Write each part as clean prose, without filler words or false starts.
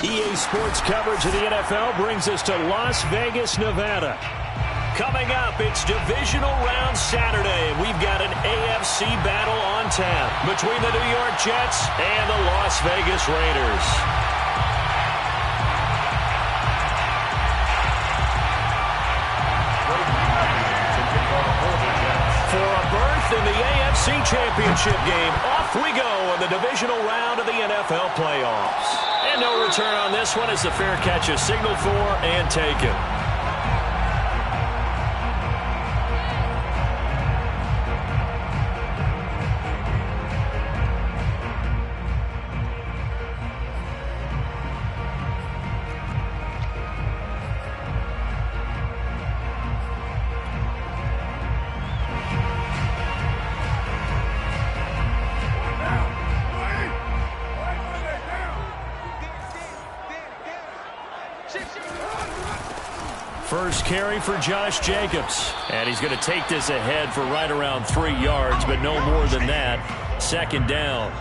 EA Sports coverage of the NFL brings us to Las Vegas, Nevada. Coming up, it's Divisional Round Saturday, and we've got an AFC battle on tap between the New York Jets and the Las Vegas Raiders. For a berth in the AFC Championship game, off we go in the divisional round of the NFL playoffs. And no return on this one as the fair catch is signaled for and taken. First carry for Josh Jacobs. And he's going to take this ahead for right around 3 yards, but no more than that. Second down.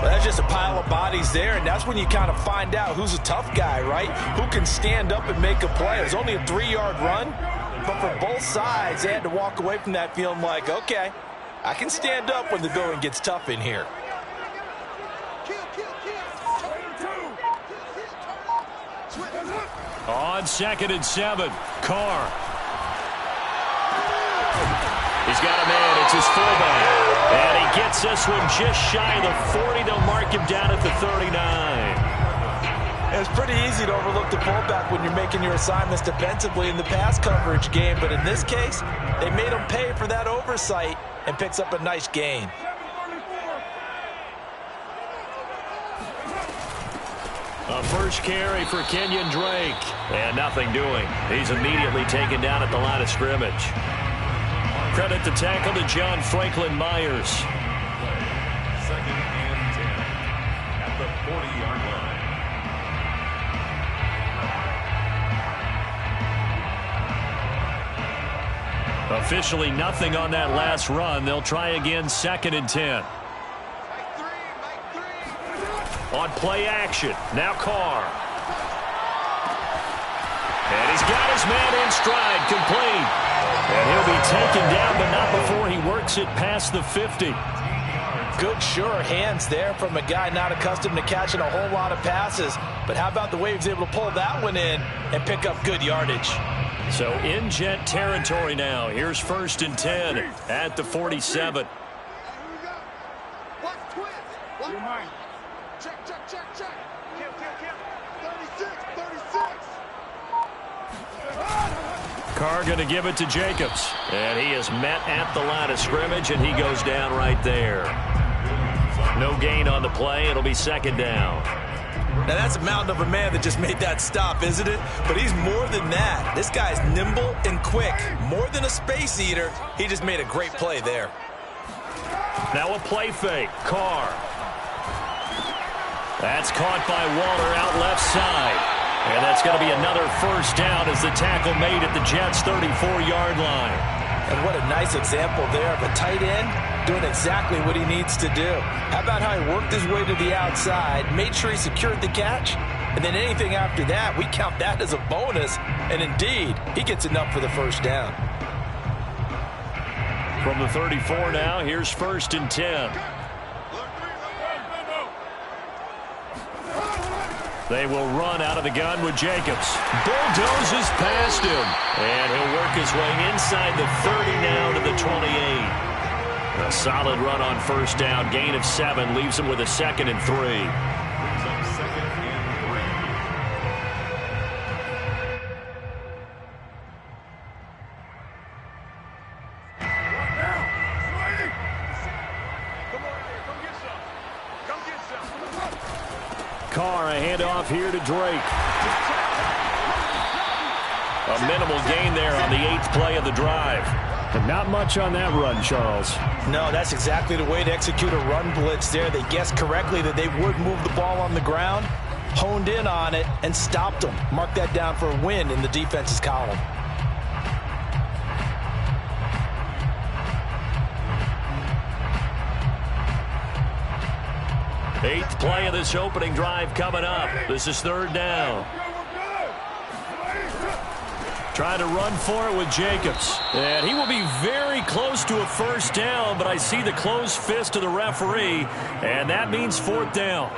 Well, that's just a pile of bodies there, and that's when you kind of find out who's a tough guy, right? Who can stand up and make a play. It was only a 3-yard run, but for both sides, they had to walk away from that feeling like, okay, I can stand up when the going gets tough in here. On 2nd and 7, Carr. He's got a man. It's his fullback. And he gets this one just shy of the 40. They'll mark him down at the 39. It's pretty easy to overlook the fullback when you're making your assignments defensively in the pass coverage game. But in this case, they made him pay for that oversight and picks up a nice gain. A first carry for Kenyon Drake. And nothing doing. He's immediately taken down at the line of scrimmage. Credit the tackle to John Franklin Myers. 2nd and 10 at the 40-yard line. Officially nothing on that last run. They'll try again 2nd and 10. On play action, now Carr. And he's got his man in stride, complete. And he'll be taken down, but not before he works it past the 50. Good, sure hands there from a guy not accustomed to catching a whole lot of passes. But how about the way he was able to pull that one in and pick up good yardage? So in Jet territory now. Here's 1st and 10 at the 47. Carr going to give it to Jacobs. And he is met at the line of scrimmage, and he goes down right there. No gain on the play. It'll be 2nd down. Now, that's a mountain of a man that just made that stop, isn't it? But he's more than that. This guy's nimble and quick. More than a space eater. He just made a great play there. Now a play fake. Carr. That's caught by Waller out left side. And that's going to be another first down as the tackle made at the Jets' 34-yard line. And what a nice example there of a tight end doing exactly what he needs to do. How about how he worked his way to the outside, made sure he secured the catch, and then anything after that, we count that as a bonus. And indeed, he gets enough for the first down. From the 34 now, here's 1st and 10. They will run out of the gun with Jacobs. Bulldozes past him. And he'll work his way inside the 30 now to the 28. A solid run on first down. Gain of 7 leaves him with a 2nd and 3. Carr, a handoff here to Drake. A minimal gain there on the 8th play of the drive. But not much on that run, Charles. No, that's exactly the way to execute a run blitz there. They guessed correctly that they would move the ball on the ground, honed in on it, and stopped them. Mark that down for a win in the defense's column. Eighth play of this opening drive coming up. This is third down. Trying to run for it with Jacobs. And he will be very close to a first down, but I see the closed fist of the referee, and that means fourth down.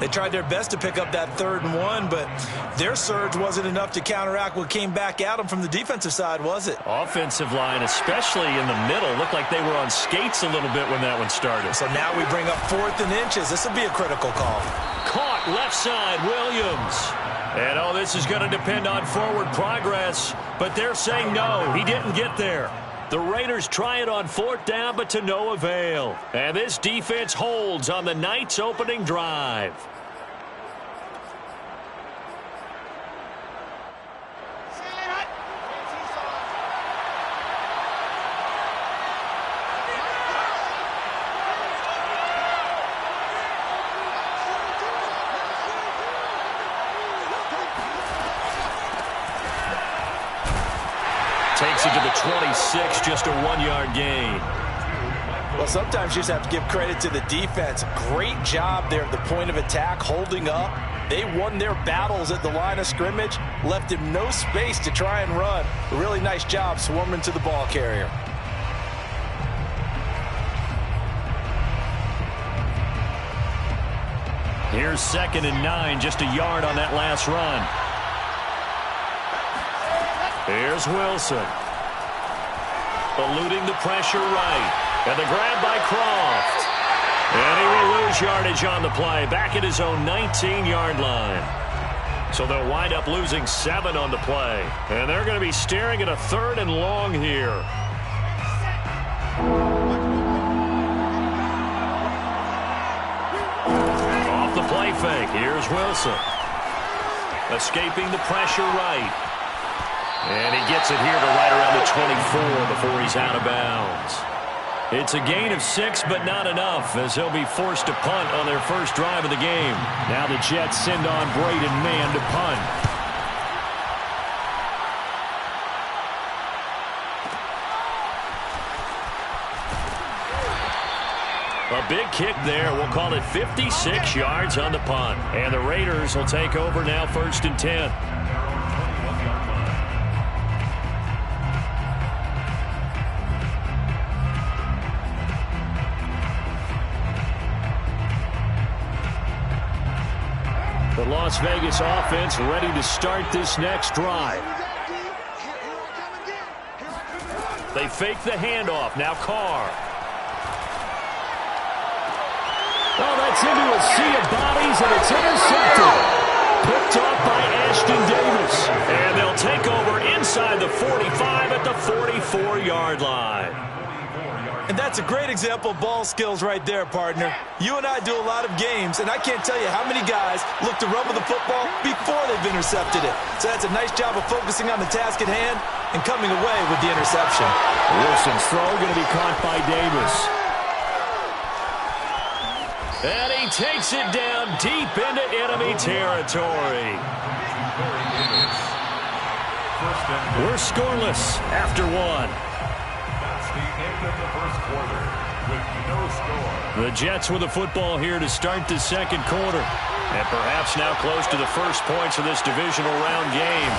They tried their best to pick up that 3rd and 1, but their surge wasn't enough to counteract what came back at them from the defensive side, was it? Offensive line, especially in the middle, looked like they were on skates a little bit when that one started. So now we bring up 4th and inches. This will be a critical call. Caught left side, Williams. And, oh, this is going to depend on forward progress, but they're saying no, he didn't get there. The Raiders try it on 4th down, but to no avail. And this defense holds on the night's opening drive. Takes it to the 26, just a 1-yard gain. Well, sometimes you just have to give credit to the defense. Great job there at the point of attack, holding up. They won their battles at the line of scrimmage, left him no space to try and run. A really nice job swarming to the ball carrier. Here's 2nd and 9, just a yard on that last run. Here's Wilson. Eluding the pressure right. And the grab by Croft. And he will lose yardage on the play. Back at his own 19-yard line. So they'll wind up losing 7 on the play. And they're going to be staring at a 3rd and long here. Off the play fake. Here's Wilson. Escaping the pressure right. And he gets it here to right around the 24 before he's out of bounds. It's a gain of 6, but not enough, as he'll be forced to punt on their first drive of the game. Now the Jets send on Braden Mann to punt. A big kick there. We'll call it 56 yards on the punt. And the Raiders will take over now, 1st and 10. The Las Vegas offense ready to start this next drive. They fake the handoff. Now Carr. Oh, that's into a sea of bodies, and it's intercepted. Picked off by Ashton Davis. And they'll take over inside the 45 at the 44-yard line. And that's a great example of ball skills right there, partner. You and I do a lot of games, and I can't tell you how many guys look to run with the football before they've intercepted it. So that's a nice job of focusing on the task at hand and coming away with the interception. Wilson's throw going to be caught by Davis. And he takes it down deep into enemy territory. We're scoreless after 1. Of the first quarter with no score. The Jets with the football here to start the second quarter. And perhaps now close to the first points of this divisional round game.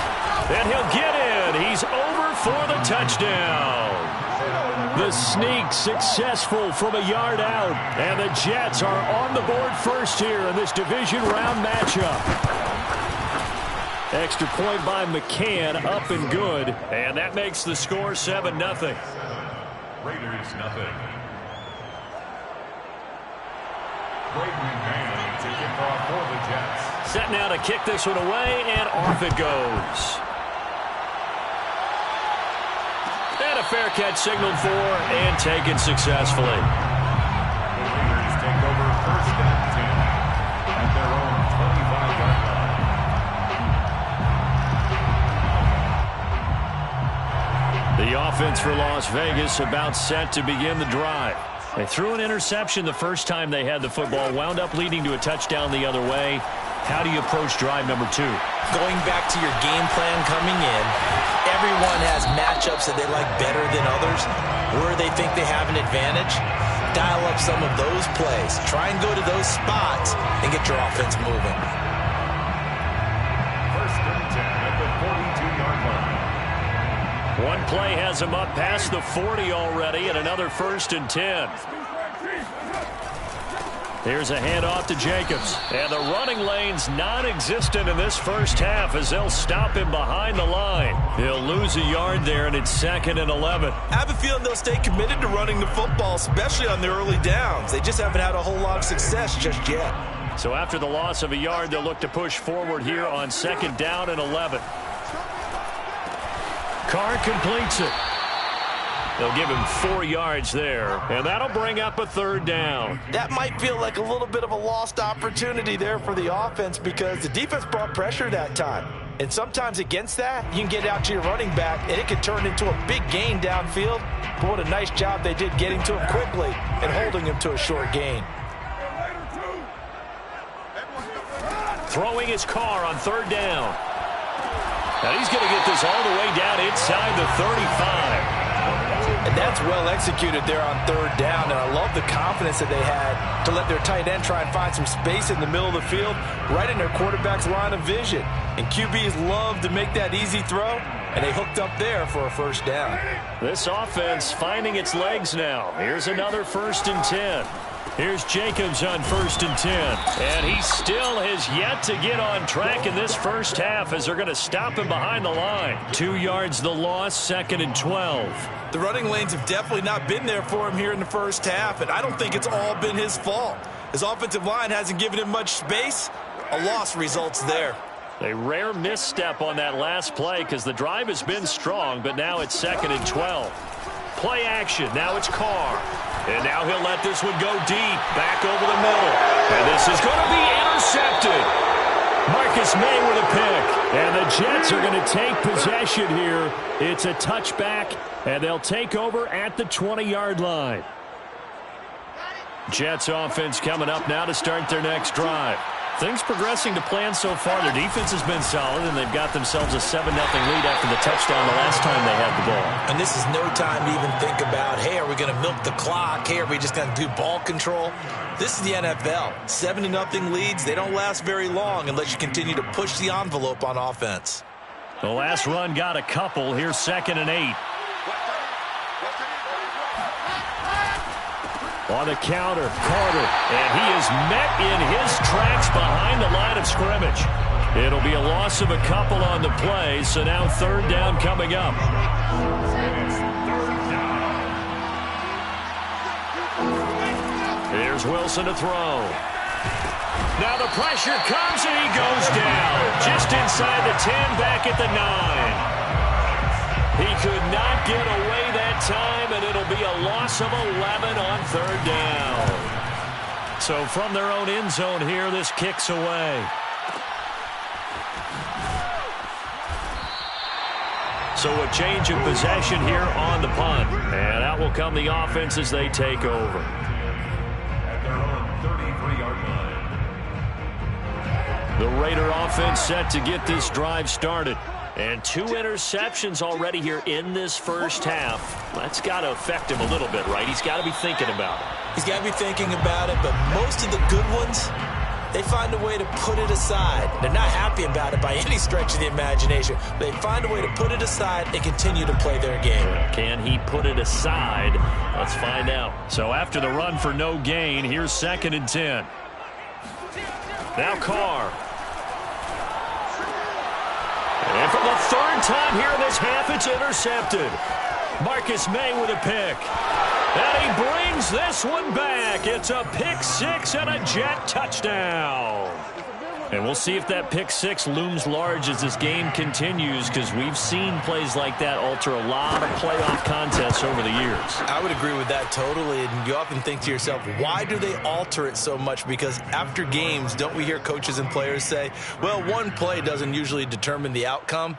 And he'll get in. He's over for the touchdown. The sneak successful from a yard out. And the Jets are on the board first here in this division round matchup. Extra point by McCann, up and good. And that makes the score 7-0. Raiders nothing. Braden Mann to kick off for the Jets. Set now to kick this one away, and off it goes. And a fair catch signaled for and taken successfully. The Raiders take over 1st and 10 at their own 25-yard line. The offense for Las Vegas about set to begin the drive. They threw an interception the first time they had the football, wound up leading to a touchdown the other way. How do you approach drive number 2? Going back to your game plan coming in, everyone has matchups that they like better than others, where they think they have an advantage. dial up some of those plays. Try and go to those spots and get your offense moving. First and 10 at the 42-yard line. One play has him up past the 40 already, and another 1st and 10. Here's a handoff to Jacobs. And the running lane's non-existent in this first half as they'll stop him behind the line. He'll lose a yard there, and it's 2nd and 11. I have a feeling they'll stay committed to running the football, especially on the early downs. They just haven't had a whole lot of success just yet. So after the loss of a yard, they'll look to push forward here on 2nd down and 11. Carr completes it. They'll give him 4 yards there, and that'll bring up a 3rd down. That might feel like a little bit of a lost opportunity there for the offense because the defense brought pressure that time. And sometimes against that, you can get out to your running back, and it can turn into a big gain downfield. But what a nice job they did getting to him quickly and holding him to a short gain. Throwing his Carr on 3rd down. And he's going to get this all the way down inside the 35. And that's well executed there on 3rd down, and I love the confidence that they had to let their tight end try and find some space in the middle of the field, right in their quarterback's line of vision. And QBs love to make that easy throw, and they hooked up there for a 1st down. This offense finding its legs now. Here's another 1st and 10. Here's Jacobs on 1st and 10. And he still has yet to get on track in this first half as they're going to stop him behind the line. 2 yards the loss, 2nd and 12. The running lanes have definitely not been there for him here in the first half, and I don't think it's all been his fault. His offensive line hasn't given him much space. A loss results there. A rare misstep on that last play because the drive has been strong, but now it's 2nd and 12. Play action. Now it's Carr. And now he'll let this one go deep. Back over the middle. And this is going to be intercepted. Marcus May with a pick. And the Jets are going to take possession here. It's a touchback, and they'll take over at the 20-yard line. Jets offense coming up now to start their next drive. Things progressing to plan so far. Their defense has been solid, and they've got themselves a 7-0 lead after the touchdown the last time they had the ball. And this is no time to even think about, hey, are we going to milk the clock? Hey, are we just going to do ball control? This is the NFL. 7-0 leads, they don't last very long unless you continue to push the envelope on offense. The last run got a couple. Here's 2nd and 8. On the counter, Carter, and he is met in his tracks behind the line of scrimmage. It'll be a loss of a couple on the play, so now 3rd down coming up. Here's Wilson to throw. Now the pressure comes, and he goes down. Just inside the 10, back at the 9. He could not get away that time, and it'll be a loss of 11 on 3rd down. So from their own end zone here, this kicks away. So a change of possession here on the punt. And out will come the offense as they take over. At their own 33-yard line. The Raider offense set to get this drive started. And 2 interceptions already here in this first half. That's got to affect him a little bit, right? He's got to be thinking about it. He's got to be thinking about it, but most of the good ones, they find a way to put it aside. They're not happy about it by any stretch of the imagination. They find a way to put it aside and continue to play their game. Can he put it aside? Let's find out. So after the run for no gain, here's 2nd and 10. Now Carr. And for the 3rd time here in this half, it's intercepted. Marcus May with a pick. And he brings this one back. It's a pick 6 and a Jet touchdown. And we'll see if that pick 6 looms large as this game continues, because we've seen plays like that alter a lot of playoff contests over the years. I would agree with that totally, and you often think to yourself, why do they alter it so much? Because after games, don't we hear coaches and players say, well, one play doesn't usually determine the outcome?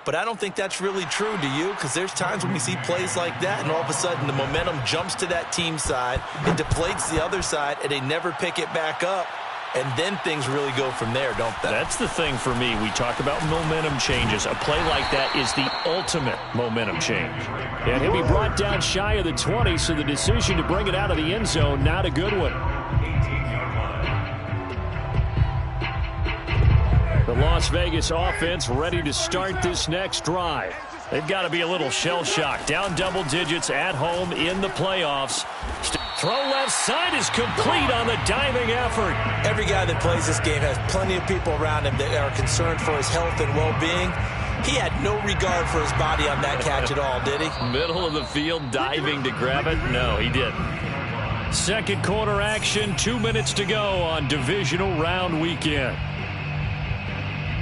But I don't think that's really true, do you? Because there's times when we see plays like that, and all of a sudden the momentum jumps to that team side, it deflates the other side, and they never pick it back up. and then things really go from there, don't they? That's the thing for me. We talk about momentum changes. A play like that is the ultimate momentum change. And he'll be brought down shy of the 20, so the decision to bring it out of the end zone, not a good one. The Las Vegas offense ready to start this next drive. They've got to be a little shell-shocked. Down double digits at home in the playoffs. Throw left side is complete on the diving effort. Every guy that plays this game has plenty of people around him that are concerned for his health and well-being. He had no regard for his body on that catch at all, did he? Middle of the field diving to grab it? No, he didn't. Second quarter action, 2 minutes to go on divisional round weekend.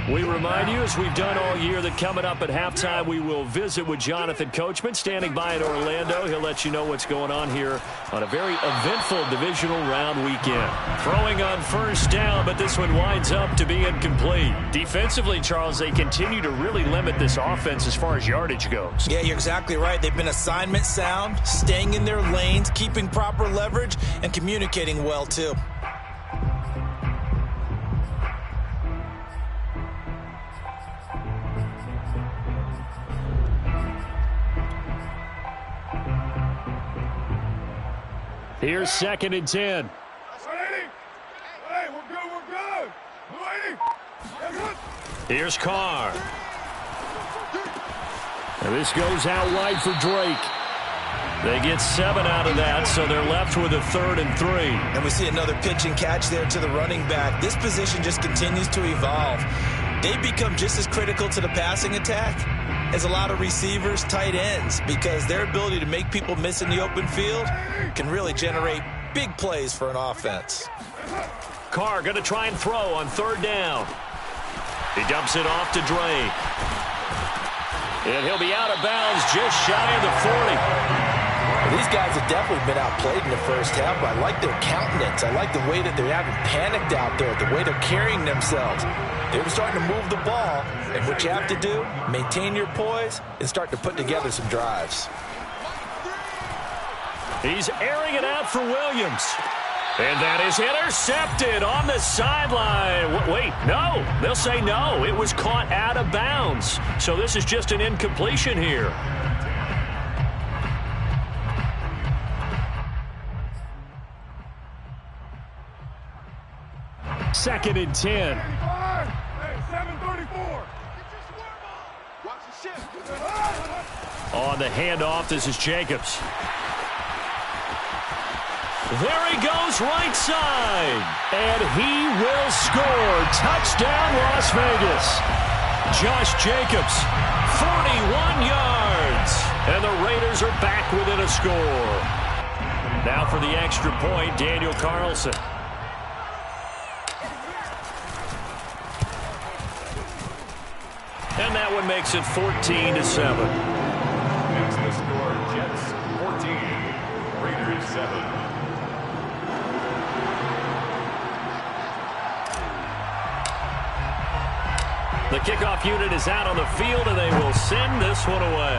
We remind you, as we've done all year, that coming up at halftime, we will visit with Jonathan Coachman, standing by in Orlando. He'll let you know what's going on here on a very eventful divisional round weekend. Throwing on first down, but this one winds up to be incomplete. Defensively, Charles, they continue to really limit this offense as far as yardage goes. Yeah, you're exactly right. They've been assignment sound, staying in their lanes, keeping proper leverage, and communicating well, too. Here's 2nd and 10. Hey, we're good. Here's Carr. And this goes out wide for Drake. They get 7 out of that, so they're left with a 3rd and 3. And we see another pitch and catch there to the running back. This position just continues to evolve. They become just as critical to the passing attack as a lot of receivers, tight ends, because their ability to make people miss in the open field can really generate big plays for an offense. Carr going to try and throw on 3rd down. He dumps it off to Drake. And he'll be out of bounds just shy of the 40. Well, these guys have definitely been outplayed in the first half, but I like their countenance. I like the way that they haven't panicked out there, the way they're carrying themselves. They're starting to move the ball, and what you have to do, maintain your poise and start to put together some drives. He's airing it out for Williams. And that is intercepted on the sideline. Wait, no. They'll say no. It was caught out of bounds. So this is just an incompletion here. Second and 10. Hey, 7:34. On the handoff, this is Jacobs. There he goes, right side. And he will score. Touchdown, Las Vegas. Josh Jacobs, 41 yards. And the Raiders are back within a score. Now for the extra point, Daniel Carlson. And that one makes it 14-7. Next the score, Jets 14, Raiders 7. The kickoff unit is out on the field, and they will send this one away.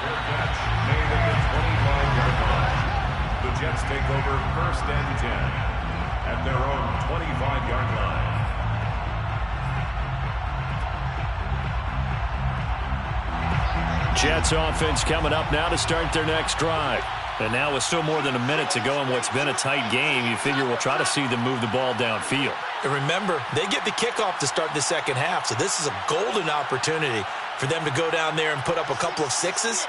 Their catch made at the 25-yard line. The Jets take over 1st and 10 at their own 25-yard line. Jets offense coming up now to start their next drive. And now with still more than a minute to go in what's been a tight game, you figure we'll try to see them move the ball downfield. And remember, they get the kickoff to start the second half, so this is a golden opportunity for them to go down there and put up a couple of sixes.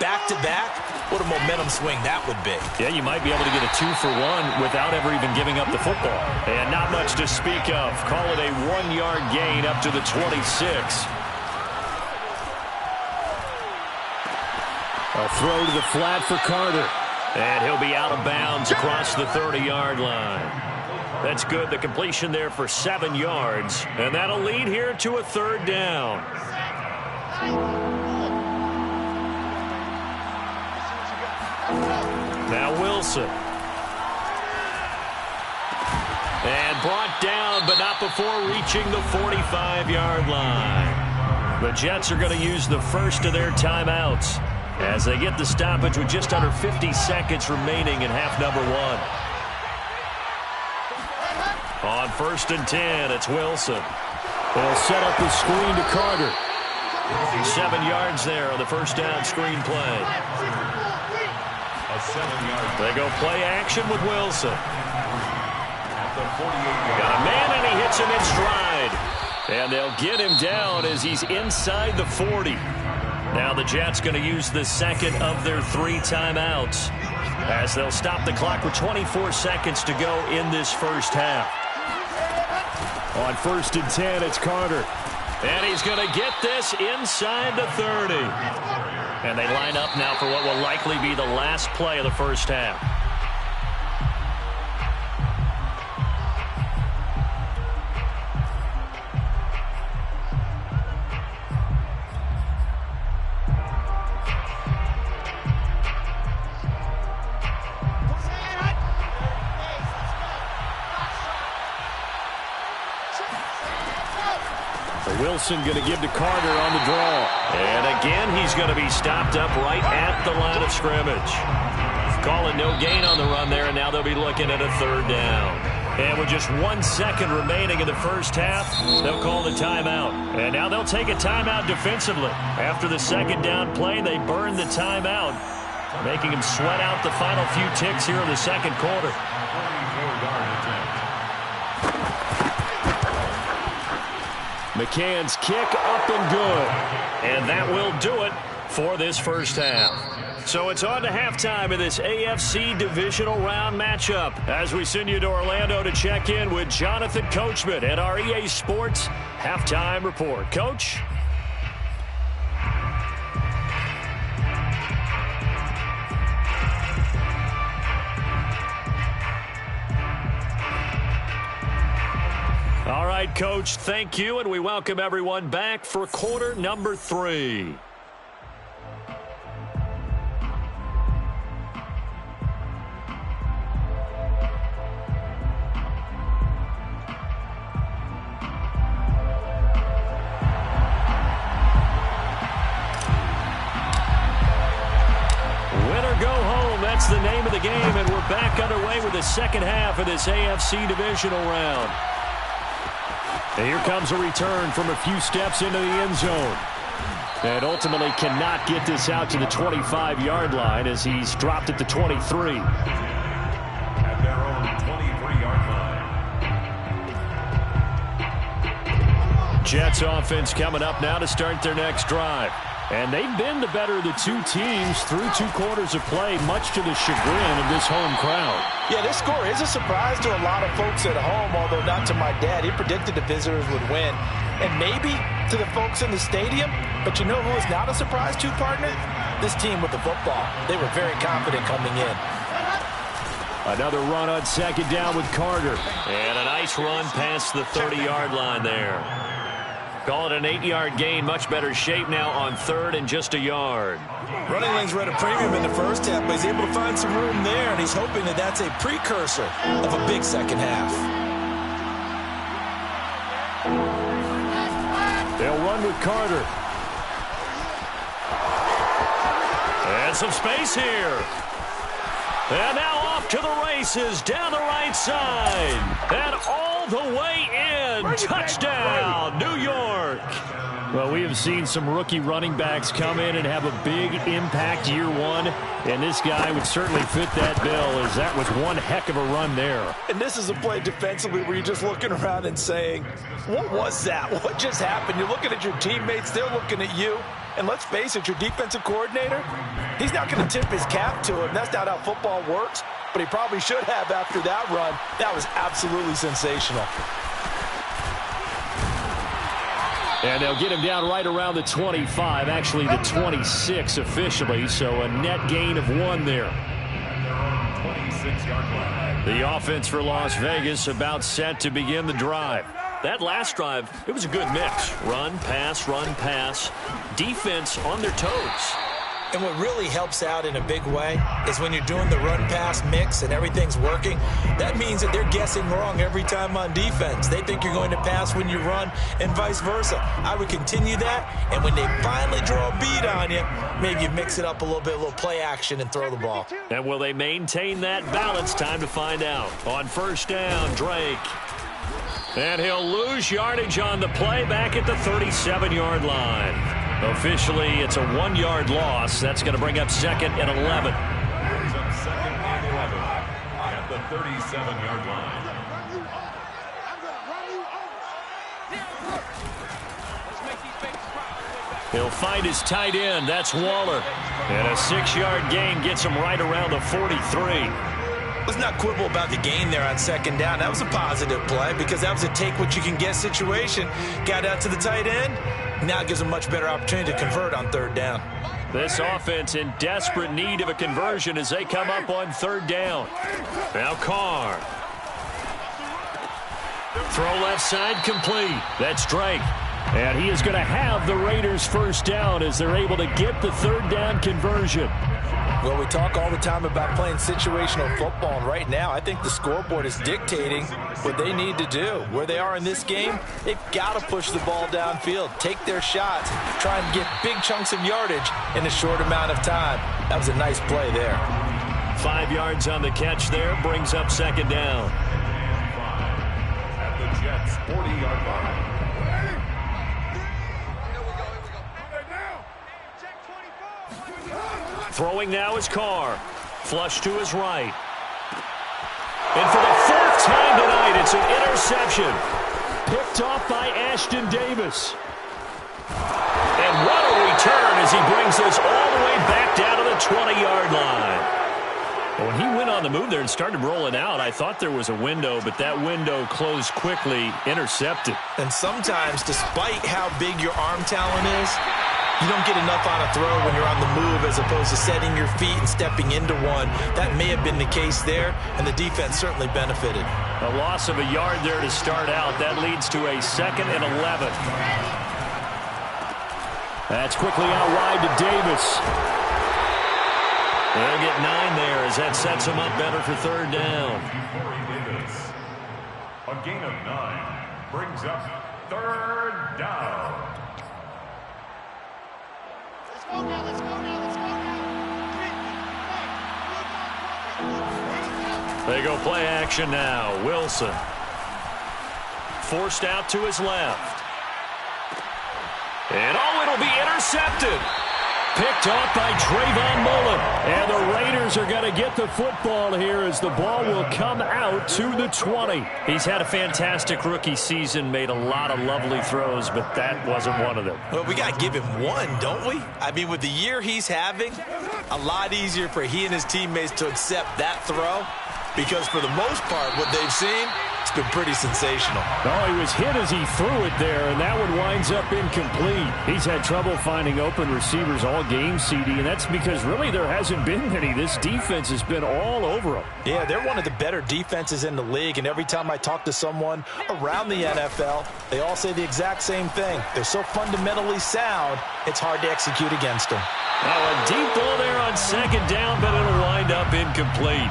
Back-to-back, what a momentum swing that would be. Yeah, you might be able to get a 2-for-1 without ever even giving up the football. And not much to speak of. Call it a 1-yard gain up to the 26. A throw to the flat for Carter. And he'll be out of bounds across the 30-yard line. That's good. The completion there for 7 yards. And that'll lead here to a 3rd down. Now Wilson. And brought down, but not before reaching the 45-yard line. The Jets are going to use the first of their timeouts as they get the stoppage with just under 50 seconds remaining in half number 1. On 1st and 10, it's Wilson. They'll set up the screen to Carter. 7 yards there on the first down screen play. A 7-yard. They go play action with Wilson. Got a man, and he hits him in stride. And they'll get him down as he's inside the 40. Now the Jets going to use the second of their 3 timeouts, as they'll stop the clock with 24 seconds to go in this first half. On 1st and 10, it's Carter. And he's going to get this inside the 30. And they line up now for what will likely be the last play of the first half. Wilson going to give to Carter on the draw. And again, he's going to be stopped up right at the line of scrimmage. Calling no gain on the run there, and now they'll be looking at a 3rd down. And with just 1 second remaining in the first half, they'll call the timeout. And now they'll take a timeout defensively. After the 2nd down play, they burn the timeout, making him sweat out the final few ticks here in the 2nd quarter. McCann's kick up and good. And that will do it for this first half. So it's on to halftime in this AFC divisional round matchup, as we send you to Orlando to check in with Jonathan Coachman at our EA Sports Halftime Report. Coach? All right, Coach, thank you, and we welcome everyone back for quarter number 3. Winner go home, that's the name of the game, and we're back underway with the second half of this AFC divisional round. And here comes a return from a few steps into the end zone. And ultimately cannot get this out to the 25-yard line as he's dropped at the 23. At their own 23-yard line. Jets offense coming up now to start their next drive. And they've been the better of the 2 teams through 2 quarters of play, much to the chagrin of this home crowd. Yeah, this score is a surprise to a lot of folks at home, although not to my dad. He predicted the visitors would win. And maybe to the folks in the stadium. But you know who is not a surprise to, partner? This team with the football. They were very confident coming in. Another run on 2nd down with Carter. And a nice run past the 30-yard line there. Call it an 8-yard gain. Much better shape now on 3rd and just a yard. Running lanes were at a premium in the first half, but he's able to find some room there, and he's hoping that that's a precursor of a big second half. They'll run with Carter. And some space here. And now off to the races down the right side. And all the way in. Touchdown, New York. Well, we have seen some rookie running backs come in and have a big impact year 1. And this guy would certainly fit that bill, as that was one heck of a run there. And this is a play defensively where you're just looking around and saying, what was that? What just happened? You're looking at your teammates. They're looking at you. And let's face it, your defensive coordinator, he's not going to tip his cap to him. That's not how football works. But he probably should have after that run. That was absolutely sensational. And they'll get him down right around the 25, actually the 26 officially, so a net gain of 1 there. 26-yard line. The offense for Las Vegas about set to begin the drive. That last drive, it was a good mix. Run, pass, defense on their toes. And what really helps out in a big way is when you're doing the run-pass mix and everything's working, that means that they're guessing wrong every time on defense. They think you're going to pass when you run and vice versa. I would continue that, and when they finally draw a beat on you, maybe you mix it up a little bit, a little play action, and throw the ball. And will they maintain that balance? Time to find out. On 1st down, Drake. And he'll lose yardage on the play back at the 37-yard line. Officially, it's a 1-yard loss. That's going to bring up 2nd and 11. Brings up 2nd and 11 at the 37-yard line. He'll find his tight end. That's Waller. And a 6-yard gain gets him right around the 43. Let's not quibble about the gain there on 2nd down. That was a positive play because that was a take-what-you-can-get situation. Got out to the tight end. Now it gives him much better opportunity to convert on 3rd down. This offense in desperate need of a conversion as they come up on 3rd down. Now Carr. Throw left side complete. That's Drake. And he is going to have the Raiders 1st down as they're able to get the 3rd down conversion. Well, we talk all the time about playing situational football, and right now I think the scoreboard is dictating what they need to do. Where they are in this game, they've got to push the ball downfield, take their shots, try and get big chunks of yardage in a short amount of time. That was a nice play there. 5 yards on the catch there, brings up 2nd down. And 5 at the Jets' 40-yard line. Throwing now is Carr. Flush to his right. And for the 4th time tonight, it's an interception. Picked off by Ashton Davis. And what a return as he brings this all the way back down to the 20-yard line. When he went on the move there and started rolling out, I thought there was a window, but that window closed quickly, intercepted. And sometimes, despite how big your arm talent is, you don't get enough on a throw when you're on the move as opposed to setting your feet and stepping into one. That may have been the case there, and the defense certainly benefited. A loss of a yard there to start out. That leads to a 2nd and 11. That's quickly out wide to Davis. They'll get 9 there as that sets him up better for 3rd down. A gain of 9 brings up 3rd down. Let's go now. They go play action now. Wilson. Forced out to his left. And it'll be intercepted. Picked off by Trayvon Mullen. And the Raiders are going to get the football here as the ball will come out to the 20. He's had a fantastic rookie season, made a lot of lovely throws, but that wasn't one of them. Well, we got to give him one, don't we? I mean, with the year he's having, a lot easier for he and his teammates to accept that throw because for the most part, what they've seen, it's been pretty sensational. Oh, he was hit as he threw it there, and that one winds up incomplete. He's had trouble finding open receivers all game, CD, and that's because really there hasn't been many. This defense has been all over him. Yeah, they're one of the better defenses in the league, and every time I talk to someone around the NFL, they all say the exact same thing. They're so fundamentally sound, it's hard to execute against them. Now a deep ball there on 2nd down, but it'll wind up incomplete.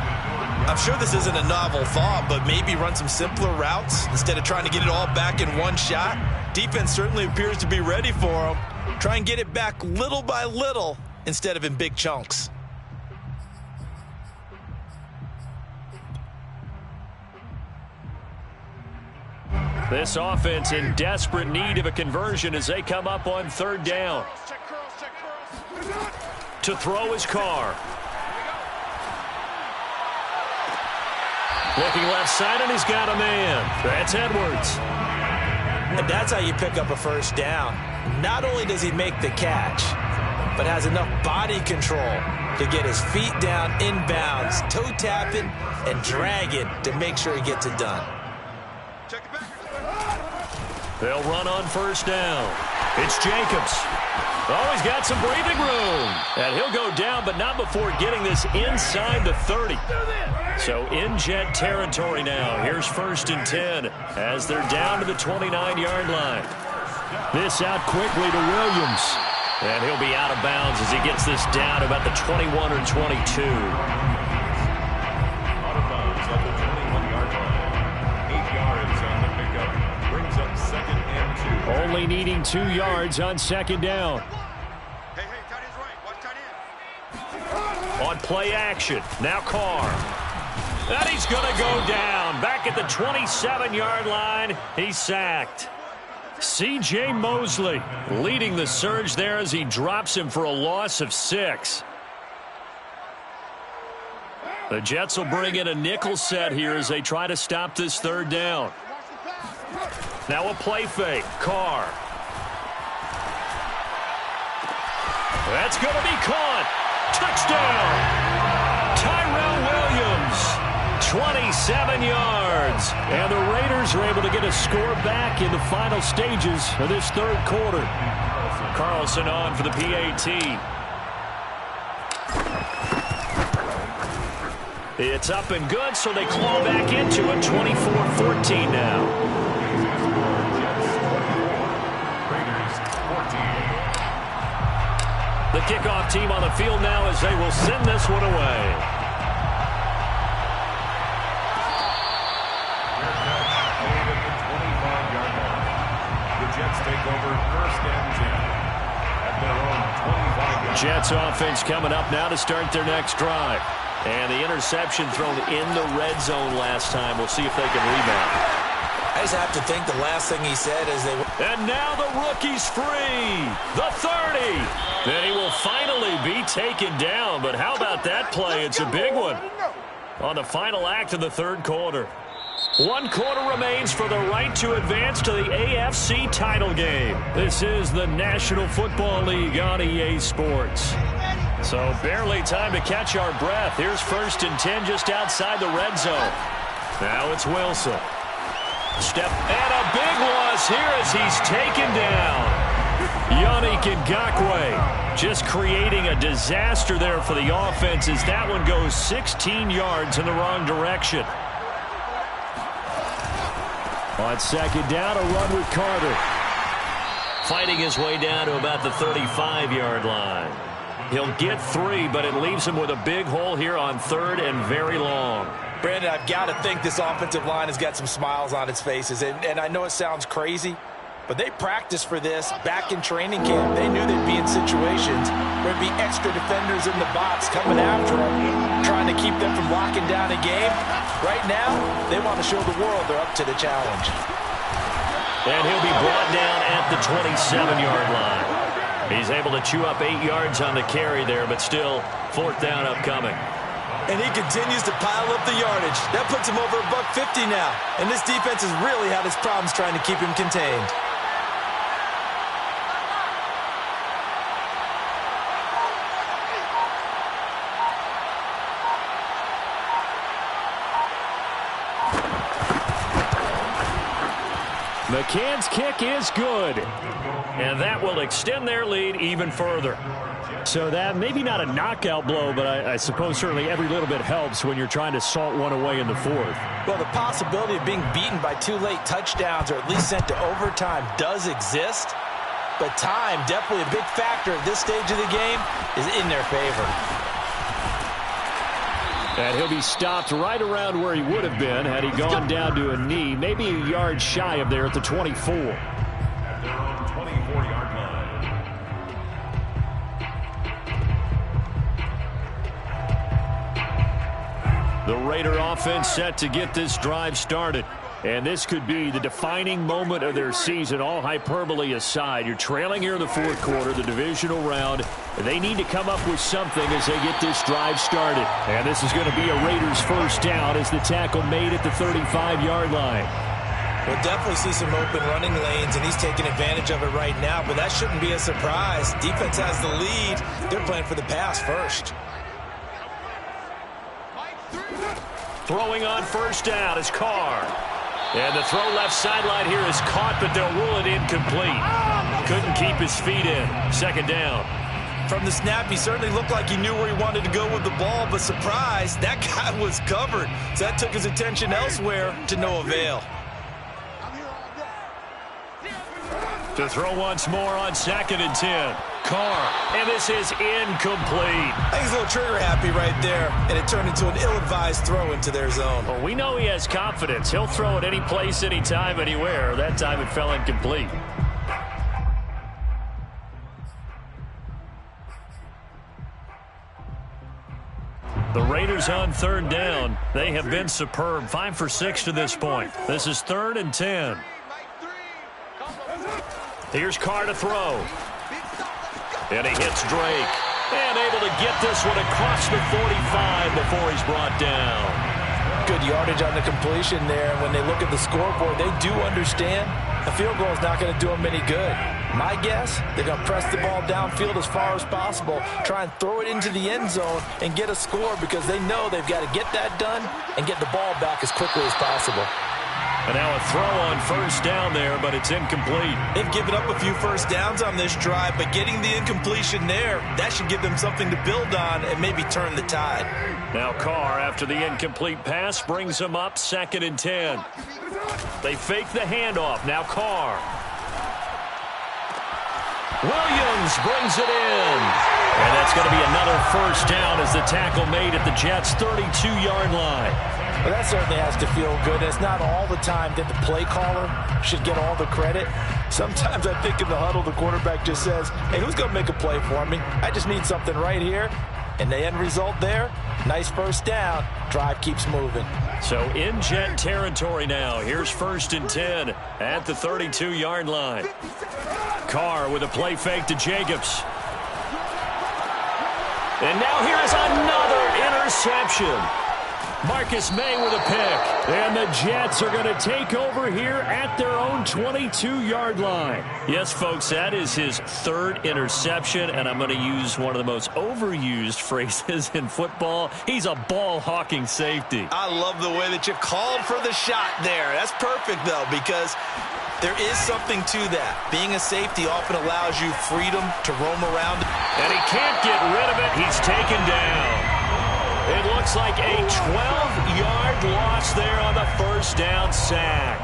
I'm sure this isn't a novel thought, but maybe run some simpler routes instead of trying to get it all back in one shot. Defense certainly appears to be ready for them. Try and get it back little by little instead of in big chunks. This offense in desperate need of a conversion as they come up on 3rd down. To throw his Carr. Looking left side, and he's got a man. That's Edwards. And that's how you pick up a 1st down. Not only does he make the catch, but has enough body control to get his feet down inbounds, toe tapping, and dragging to make sure he gets it done. They'll run on 1st down. It's Jacobs. Oh, he's got some breathing room. And he'll go down, but not before getting this inside the 30. So in Jet territory now. Here's 1st and 10 as they're down to the 29-yard line. This out quickly to Williams. And he'll be out of bounds as he gets this down to about the 21 or 22. Out of bounds at the 21-yard line. 8 yards on the pickup. Brings up 2nd and 2. Only needing 2 yards on 2nd down. Hey, tight end's right. Watch tight end. On play action. Now Carr. And he's going to go down back at the 27-yard line. He's sacked. C.J. Mosley leading the surge there as he drops him for a loss of 6. The Jets will bring in a nickel set here as they try to stop this third down. Now a play fake. Carr. That's going to be caught. Touchdown. Tyrell Williams, 27 yards. And the Raiders are able to get a score back in the final stages of this third quarter. Carlson on for the PAT. It's up and good, so they claw back into it. 24-14 now. The kickoff team on the field now as they will send this one away. The Jets take over first and 10 at their own 25-yard line. Jets offense coming up now to start their next drive. And the interception thrown in the red zone last time. We'll see if they can rebound. I just have to think the last thing he said is they... And now the rookie's free. The 30. Then he will finally be taken down. But how about that play? It's a big one on the final act of the third quarter. 1 quarter remains for the right to advance to the AFC title game. This is the National Football League on EA Sports. So barely time to catch our breath. Here's 1st and 10 just outside the red zone. Now it's Wilson. Step and a big loss here as he's taken down. Yannick Ngakoue just creating a disaster there for the offense as that one goes 16 yards in the wrong direction. On second down, a run with Carter. Fighting his way down to about the 35-yard line. He'll get 3, but it leaves him with a big hole here on 3rd and very long. Brandon, I've got to think this offensive line has got some smiles on its faces. And I know it sounds crazy, but they practiced for this back in training camp. They knew they'd be in situations where there'd be extra defenders in the box coming after them, trying to keep them from locking down a game. Right now, they want to show the world they're up to the challenge. And he'll be brought down at the 27-yard line. He's able to chew up 8 yards on the carry there, but still 4th down upcoming. And he continues to pile up the yardage. That puts him over $150 now. And this defense has really had its problems trying to keep him contained. McCann's kick is good. And that will extend their lead even further. So that maybe not a knockout blow, but I suppose certainly every little bit helps when you're trying to salt one away in the 4th. Well, the possibility of being beaten by 2 late touchdowns or at least sent to overtime does exist. But time, definitely a big factor at this stage of the game, is in their favor. And he'll be stopped right around where he would have been had he gone down to a knee, maybe a yard shy of there at the 24. At their own 24-yard line. The Raider offense set to get this drive started. And this could be the defining moment of their season, all hyperbole aside. You're trailing here in the 4th quarter, the divisional round. They need to come up with something as they get this drive started. And this is going to be a Raiders first down as the tackle made at the 35-yard line. We'll definitely see some open running lanes, and he's taking advantage of it right now, but that shouldn't be a surprise. Defense has the lead. They're playing for the pass first. Throwing on first down is Carr. And the throw left sideline here is caught, but they'll rule it incomplete. Couldn't keep his feet in. 2nd down. From the snap, he certainly looked like he knew where he wanted to go with the ball, but surprise, that guy was covered. So that took his attention elsewhere to no avail. To throw once more on 2nd and 10. Carr, and this is incomplete. I think he's a little trigger happy right there, and it turned into an ill-advised throw into their zone. Well, we know he has confidence. He'll throw it any place, anytime, anywhere. That time it fell incomplete. The Raiders on third down. They have been superb. 5 for 6 to this point. This is 3rd and 10. Here's Carr to throw. And he hits Drake. And able to get this one across the 45 before he's brought down. Good yardage on the completion there. When they look at the scoreboard, they do understand a field goal is not going to do them any good. My guess, they're going to press the ball downfield as far as possible, try and throw it into the end zone and get a score because they know they've got to get that done and get the ball back as quickly as possible. And now a throw on first down there, but it's incomplete. They've given up a few first downs on this drive, but getting the incompletion there, that should give them something to build on and maybe turn the tide. Now Carr, after the incomplete pass, brings him up 2nd and 10. They fake the handoff. Now Carr. Williams brings it in. And that's going to be another first down as the tackle made at the Jets' 32-yard line. Well, that certainly has to feel good. It's not all the time that the play caller should get all the credit. Sometimes I think in the huddle, the quarterback just says, hey, who's going to make a play for me? I just need something right here. And the end result there, nice first down. Drive keeps moving. So in Jet territory now. Here's 1st and 10 at the 32-yard line. Carr with a play fake to Jacobs. And now here is another interception. Marcus May with a pick. And the Jets are going to take over here at their own 22-yard line. Yes, folks, that is his 3rd interception, and I'm going to use one of the most overused phrases in football. He's a ball-hawking safety. I love the way that you called for the shot there. That's perfect, though, because there is something to that. Being a safety often allows you freedom to roam around. And he can't get rid of it. He's taken down. It looks like a 12-yard loss there on the first down sack.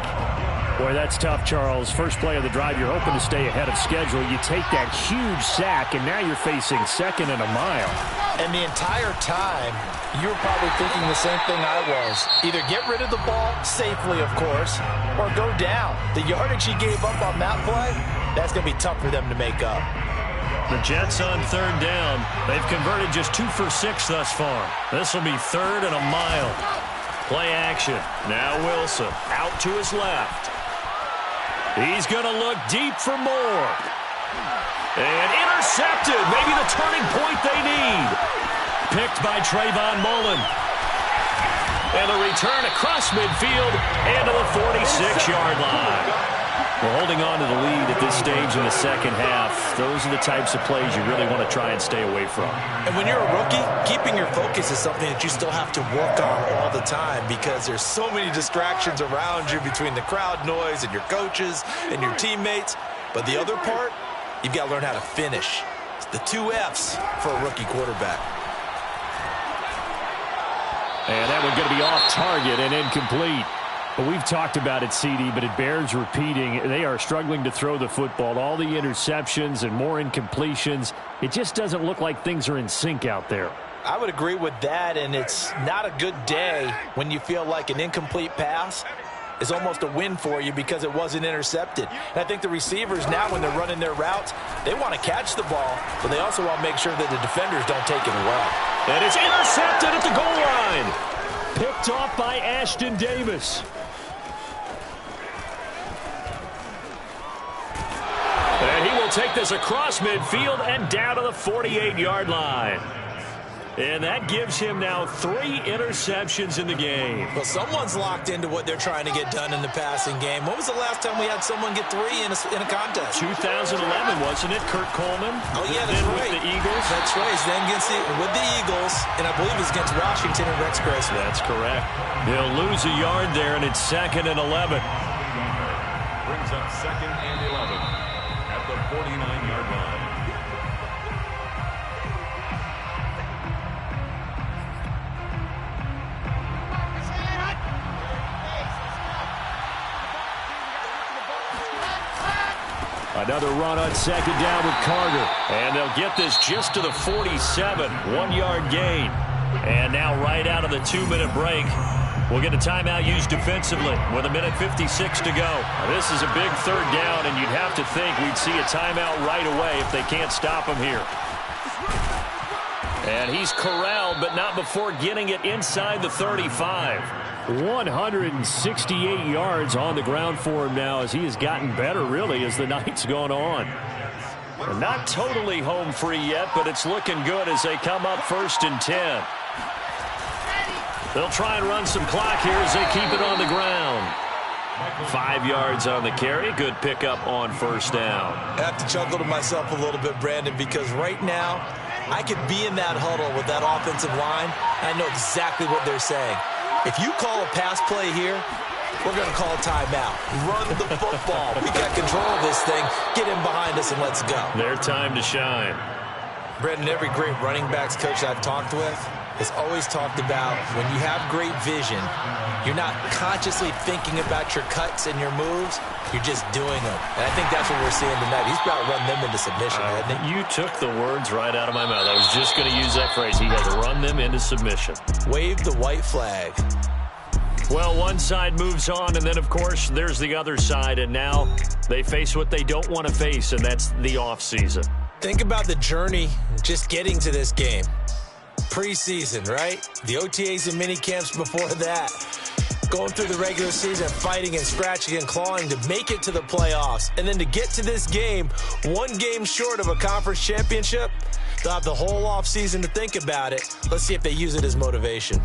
Boy, that's tough, Charles. First play of the drive, you're hoping to stay ahead of schedule. You take that huge sack, and now you're facing 2nd and a mile. And the entire time, you were probably thinking the same thing I was. Either get rid of the ball, safely, of course, or go down. The yardage he gave up on that play, that's going to be tough for them to make up. The Jets on 3rd down. They've converted just 2 for 6 thus far. This will be 3rd and a mile. Play action. Now Wilson out to his left. He's going to look deep for more. And intercepted. Maybe the turning point they need. Picked by Trayvon Mullen. And a return across midfield and to the 46-yard line. Well, holding on to the lead at this stage in the second half, those are the types of plays you really want to try and stay away from. And when you're a rookie, keeping your focus is something that you still have to work on all the time because there's so many distractions around you between the crowd noise and your coaches and your teammates. But the other part, you've got to learn how to finish. It's the 2 F's for a rookie quarterback. And that one's going to be off target and incomplete. Well, we've talked about it, CD, but it bears repeating. They are struggling to throw the football. All the interceptions and more incompletions. It just doesn't look like things are in sync out there. I would agree with that, and it's not a good day when you feel like an incomplete pass is almost a win for you because it wasn't intercepted. And I think the receivers now, when they're running their routes, they want to catch the ball, but they also want to make sure that the defenders don't take it away. And it's intercepted at the goal line. Picked off by Ashton Davis. And he will take this across midfield and down to the 48-yard line. And that gives him now 3 interceptions in the game. Well, someone's locked into what they're trying to get done in the passing game. When was the last time we had someone get 3 in a contest? 2011, wasn't it? Kurt Coleman. Oh, yeah, that's right. With the Eagles. That's right. He's then with the Eagles, and I believe it's against Washington and Rex Grossman. That's correct. He'll lose a yard there, and it's 2nd and 11. Brings up 2nd and 11 at the 49-yard line. Another run on 2nd down with Carter. And they'll get this just to the 47. 1-yard gain. And now right out of the 2-minute break, we'll get a timeout used defensively with 1:56 to go. Now, this is a big 3rd down, and you'd have to think we'd see a timeout right away if they can't stop them here. And he's corralled, but not before getting it inside the 35. 168 yards on the ground for him now as he has gotten better, really, as the night's gone on. And not totally home free yet, but it's looking good as they come up 1st and 10. They'll try and run some clock here as they keep it on the ground. 5 yards on the carry. Good pickup on 1st down. I have to chuckle to myself a little bit, Brandon, because right now I could be in that huddle with that offensive line. I know exactly what they're saying. If you call a pass play here, we're going to call a timeout. Run the football. We got control of this thing. Get in behind us and let's go. Their time to shine. Brandon, every great running backs coach I've talked with has always talked about when you have great vision, you're not consciously thinking about your cuts and your moves. You're just doing them. And I think that's what we're seeing tonight. He's about to run them into submission, hasn't he? You took the words right out of my mouth. I was just going to use that phrase. He has run them into submission. Wave the white flag. Well, one side moves on, and then, of course, there's the other side. And now they face what they don't want to face, and that's the offseason. Think about the journey just getting to this game. Preseason, right? The OTAs and mini camps before that. Going through the regular season, fighting and scratching and clawing to make it to the playoffs. And then to get to this game, one game short of a conference championship, they'll have the whole offseason to think about it. Let's see if they use it as motivation.